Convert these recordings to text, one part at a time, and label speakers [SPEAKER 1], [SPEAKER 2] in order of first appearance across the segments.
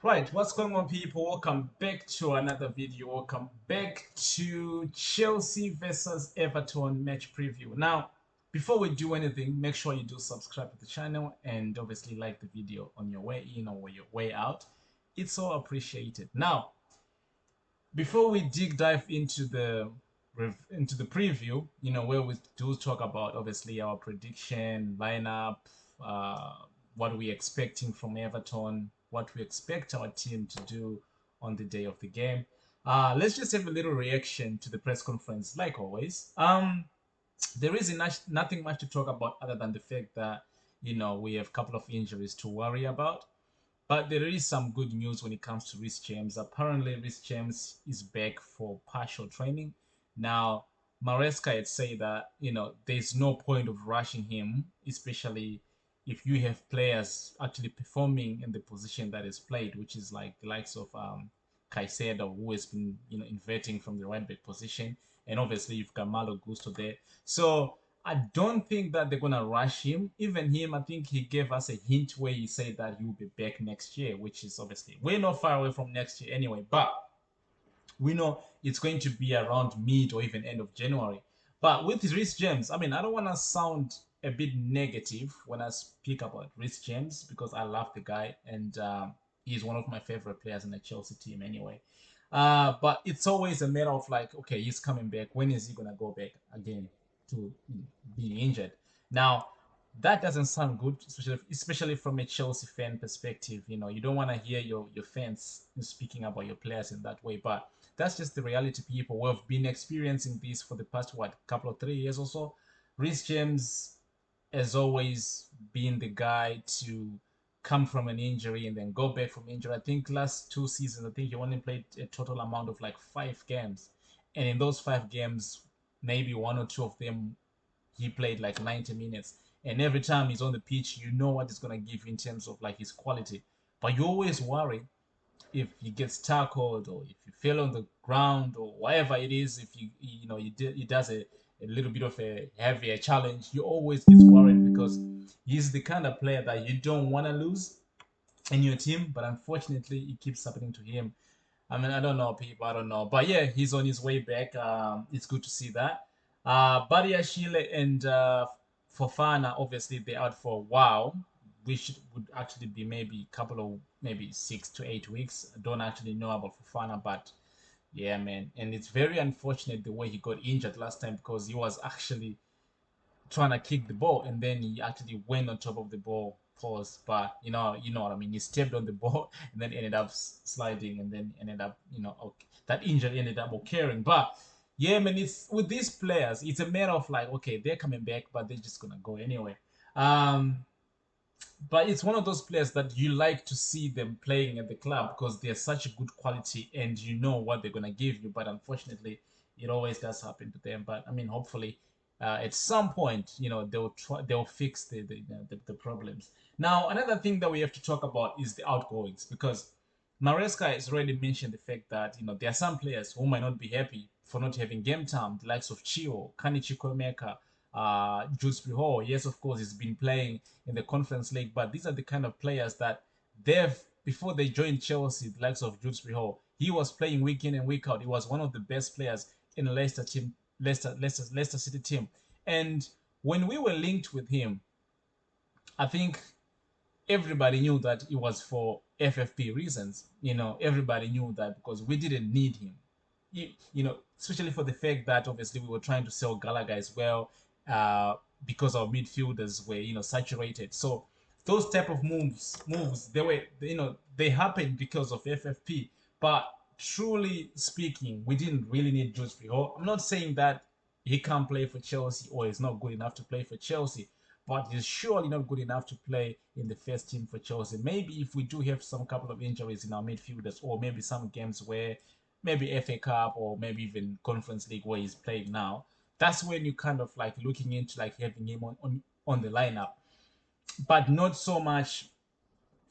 [SPEAKER 1] Right, what's going on, people? Welcome back to another video. Welcome back to Chelsea versus Everton match preview. Now, before we do anything, make sure you do subscribe to the channel and obviously like the video on your way in or your way out. It's all appreciated. Now, before we dive into the preview, where we do talk about obviously our prediction lineup, uh, what we're expecting from Everton, what we expect our team to do on the day of the game. Let's just have a little reaction to the press conference, like always. There is nothing much to talk about other than the fact that we have a couple of injuries to worry about. But there is some good news when it comes to Rhys James. Apparently, Rhys James is back for partial training. Now, Maresca had said that, there's no point of rushing him, especially if you have players actually performing in the position that is played, which is like the likes of Caicedo, who has been, inverting from the right back position. And obviously, you've got Malo Gusto there. So I don't think that they're gonna rush him. Even him, I think he gave us a hint where he said that he will be back next year, which is obviously we're not far away from next year anyway. But we know it's going to be around mid or even end of January. But with Rhys James, I mean, I don't want to sound a bit negative when I speak about Rhys James because I love the guy and he's one of my favorite players in the Chelsea team anyway. But it's always a matter of like, okay, he's coming back. When is he gonna go back again to being injured? Now, that doesn't sound good, especially from a Chelsea fan perspective. You don't want to hear your fans speaking about your players in that way. But that's just the reality, people. We've been experiencing this for the past couple of 3 years or so. Rhys James has always been the guy to come from an injury and then go back from injury. I think last 2 seasons, I think he only played a total amount of like 5 games, and in those 5 games, maybe one or two of them he played like 90 minutes. And every time he's on the pitch, you know what he's gonna give in terms of like his quality. But you always worry if he gets tackled or if you fell on the ground or whatever it is, if he does a little bit of a heavier challenge, you always get worried because he's the kind of player that you don't want to lose in your team, but unfortunately it keeps happening to him. I mean, I don't know, people. I don't know, but yeah, he's on his way back. It's good to see that. Badia Shile and Fofana, obviously, they're out for a while, which would actually be maybe a couple of maybe 6 to 8 weeks. I don't actually know about Fofana, but yeah, man, and it's very unfortunate the way he got injured last time because he was actually trying to kick the ball and then he actually went on top of the ball. Pause, but you know what I mean. He stepped on the ball and then ended up sliding and then ended up, okay, that injury ended up occurring. But yeah, man, it's with these players, it's a matter of like, okay, they're coming back, but they're just gonna go anyway. Um, but it's one of those players that you like to see them playing at the club because they're such a good quality and you know what they're gonna give you. But unfortunately, it always does happen to them. But I mean, hopefully, at some point, they'll fix the problems. Now, another thing that we have to talk about is the outgoings because Maresca has already mentioned the fact that there are some players who might not be happy for not having game time, the likes of Chio, Kanichi Komeka, Jules Hall. Yes, of course, he's been playing in the Conference League, but these are the kind of players that they've before they joined Chelsea, the likes of Jules Hall. He was playing week in and week out. He was one of the best players in the Leicester City team. And when we were linked with him, I think everybody knew that it was for FFP reasons. Everybody knew that because we didn't need him. Especially for the fact that obviously we were trying to sell Gallagher as well, uh, because our midfielders were saturated. So those type of moves they happened because of FFP. But truly speaking, we didn't really need George Pio. I'm not saying that he can't play for Chelsea or he's not good enough to play for Chelsea, but he's surely not good enough to play in the first team for Chelsea. Maybe if we do have some couple of injuries in our midfielders, or maybe some games where maybe FA Cup or maybe even Conference League where he's playing now, that's when you kind of like looking into like having him on the lineup, but not so much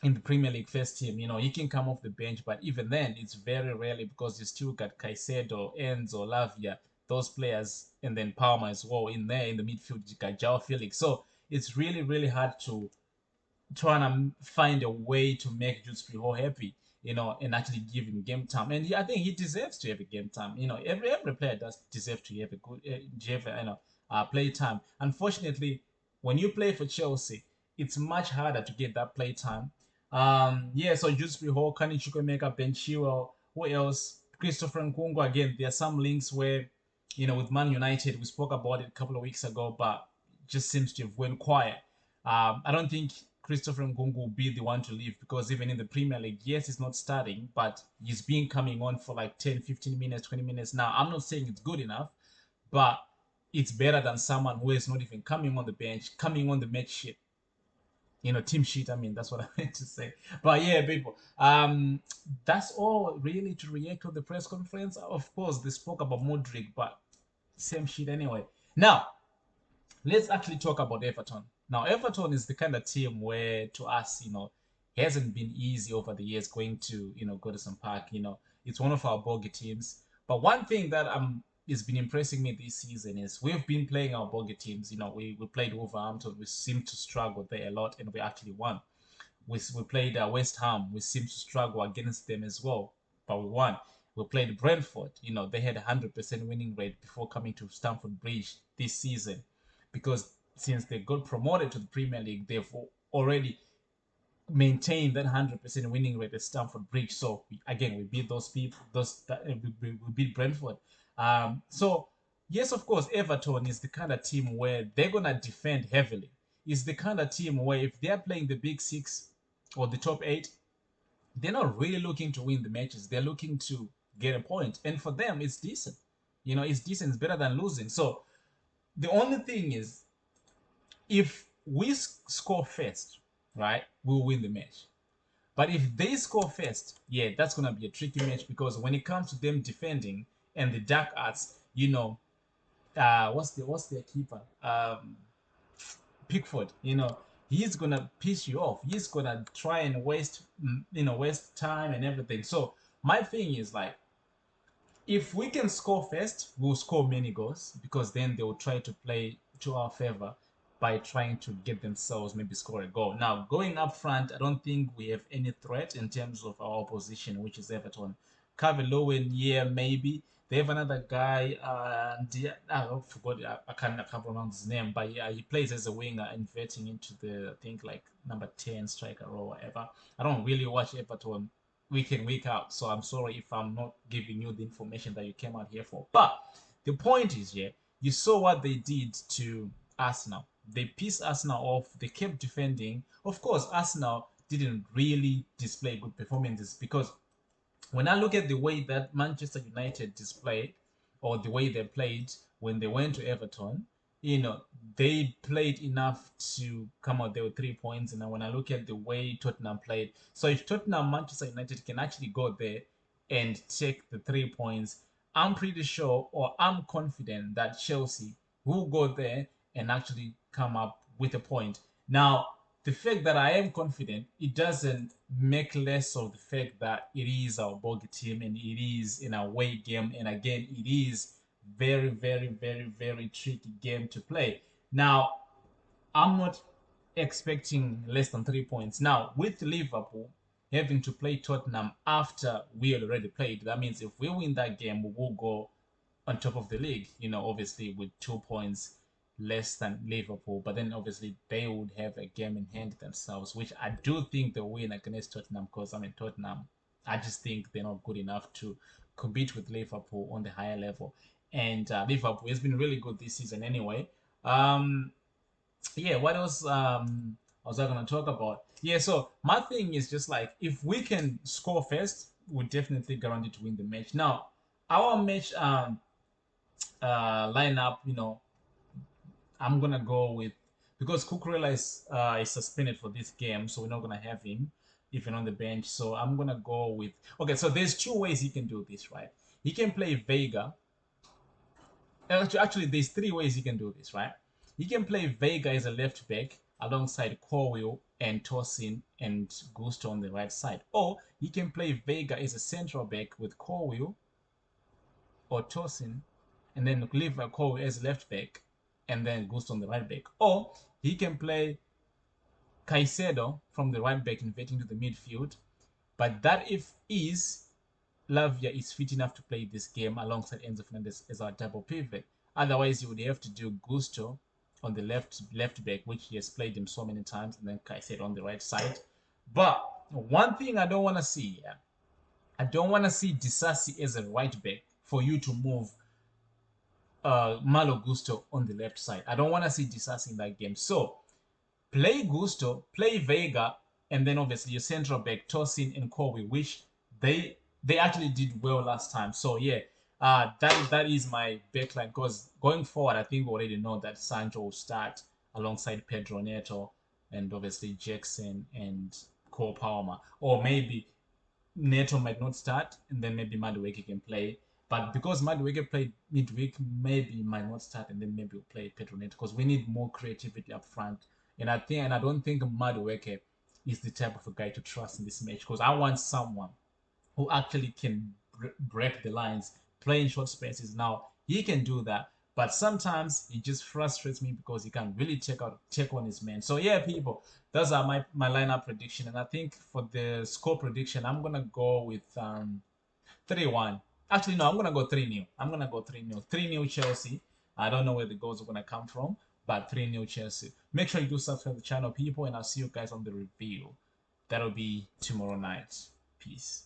[SPEAKER 1] in the Premier League first team. He can come off the bench, but even then, it's very rarely because you still got Caicedo, Enzo, Lavia, those players, and then Palmer as well in there in the midfield. You got João Felix, so it's really really hard to trying to find a way to make Jude Springall happy, and actually give him game time. And I think he deserves to have a game time. Every player does deserve to have a good, play time. Unfortunately, when you play for Chelsea, it's much harder to get that play time. Yeah, so Jude Springall, Kani Chukwemeka, Ben Chilwell, who else? Christopher Nkungu. Again, there are some links where, with Man United, we spoke about it a couple of weeks ago, but just seems to have went quiet. I don't think Christopher Nkungu will be the one to leave, because even in the Premier League, yes, he's not starting, but he's been coming on for like 10, 15 minutes, 20 minutes now. I'm not saying it's good enough, but it's better than someone who is not even coming on the bench, coming on the match sheet, team sheet. I mean, that's what I meant to say. But yeah, people, that's all really to react to the press conference. Of course, they spoke about Modric, but same shit anyway. Now, let's actually talk about Everton. Now, Everton is the kind of team where, to us, hasn't been easy over the years going to, Goodison Park. It's one of our bogey teams. But one thing that has been impressing me this season is we've been playing our bogey teams. We played Wolverhampton. We seemed to struggle there a lot, and we actually won. We played West Ham. We seemed to struggle against them as well, but we won. We played Brentford. They had a 100% winning rate before coming to Stamford Bridge this season, because since they got promoted to the Premier League, they've already maintained that 100% winning rate at Stamford Bridge. So again, we beat those people. We beat Brentford. So yes, of course, Everton is the kind of team where they're gonna defend heavily. It's the kind of team where if they're playing the big six or the top eight, they're not really looking to win the matches. They're looking to get a point, and for them, it's decent. It's decent. It's better than losing. So the only thing is, if we score first, right, we'll win the match. But if they score first, yeah, that's gonna be a tricky match, because when it comes to them defending and the dark arts, what's their keeper? Pickford. He's gonna piss you off. He's gonna try and waste time and everything. So my thing is, like, if we can score first, we'll score many goals, because then they will try to play to our favor by trying to get themselves maybe score a goal. Now, going up front, I don't think we have any threat in terms of our opposition, which is Everton. Calvert Lewin, yeah, maybe. They have another guy, I forgot, I can't pronounce his name, but yeah, he plays as a winger, inverting into the, I think, like number 10 striker or whatever. I don't really watch Everton week in, week out. So I'm sorry if I'm not giving you the information that you came out here for. But the point is, yeah, you saw what they did to Arsenal. They pissed Arsenal off. They kept defending. Of course, Arsenal didn't really display good performances, because when I look at the way that Manchester United displayed, or the way they played when they went to Everton, they played enough to come out there with 3 points. And when I look at the way Tottenham played, so if Tottenham, Manchester United can actually go there and take the 3 points, I'm pretty sure, or I'm confident, that Chelsea will go there and actually come up with a point. Now, the fact that I am confident, it doesn't make less of the fact that it is our bogey team and it is an away game. And again, it is very, very, very, very tricky game to play. Now, I'm not expecting less than 3 points. Now, with Liverpool having to play Tottenham after we already played, that means if we win that game, we will go on top of the league, obviously with 2 points less than Liverpool. But then obviously they would have a game in hand themselves, which I do think they'll win against Tottenham, because Tottenham, I just think they're not good enough to compete with Liverpool on the higher level. And Liverpool has been really good this season anyway. Yeah, what else was I going to talk about? Yeah, so my thing is just like, if we can score first, we're definitely guaranteed to win the match. Now, our match lineup, I'm gonna go with, because Cucurella is suspended for this game, so we're not gonna have him even on the bench. So I'm gonna go with, okay. So there's two ways he can do this, right? He can play Vega. Actually, there's three ways he can do this, right? He can play Vega as a left back alongside Corwell and Tosin and Gusto on the right side, or he can play Vega as a central back with Corwell or Tosin, and then leave Cole as left back, and then Gusto on the right back. Or he can play Caicedo from the right back inverting to the midfield. But that if is Lavia is fit enough to play this game alongside Enzo Fernandez as our double pivot. Otherwise, you would have to do Gusto on the left back, which he has played him so many times, and then Caicedo on the right side. But one thing I don't want to see, yeah, I don't want to see Disasi as a right back for you to move Malo Gusto on the left side. I don't want to see Disasi in that game. So play Gusto, play Vega, and then obviously your central back Tosin and Kobe, which they actually did well last time. So yeah, that is my backline. Because going forward, I think we already know that Sancho will start alongside Pedro Neto and obviously Jackson and Cole Palmer, or maybe Neto might not start, and then maybe Madueke can play. But because Madueke played midweek, maybe he might not start, and then maybe we'll play Pedro Neto because we need more creativity up front. And I don't think Madueke is the type of a guy to trust in this match because I want someone who actually can break the lines, play in short spaces. Now he can do that, but sometimes he just frustrates me because he can really take on his man. So yeah, people, those are my lineup prediction, and I think for the score prediction, I'm gonna go with 3-1. Actually, no, I'm gonna go 3-0. I'm gonna go 3-0. 3-0 Chelsea. I don't know where the goals are gonna come from, but 3-0 Chelsea. Make sure you do subscribe to the channel, people, and I'll see you guys on the review. That'll be tomorrow night. Peace.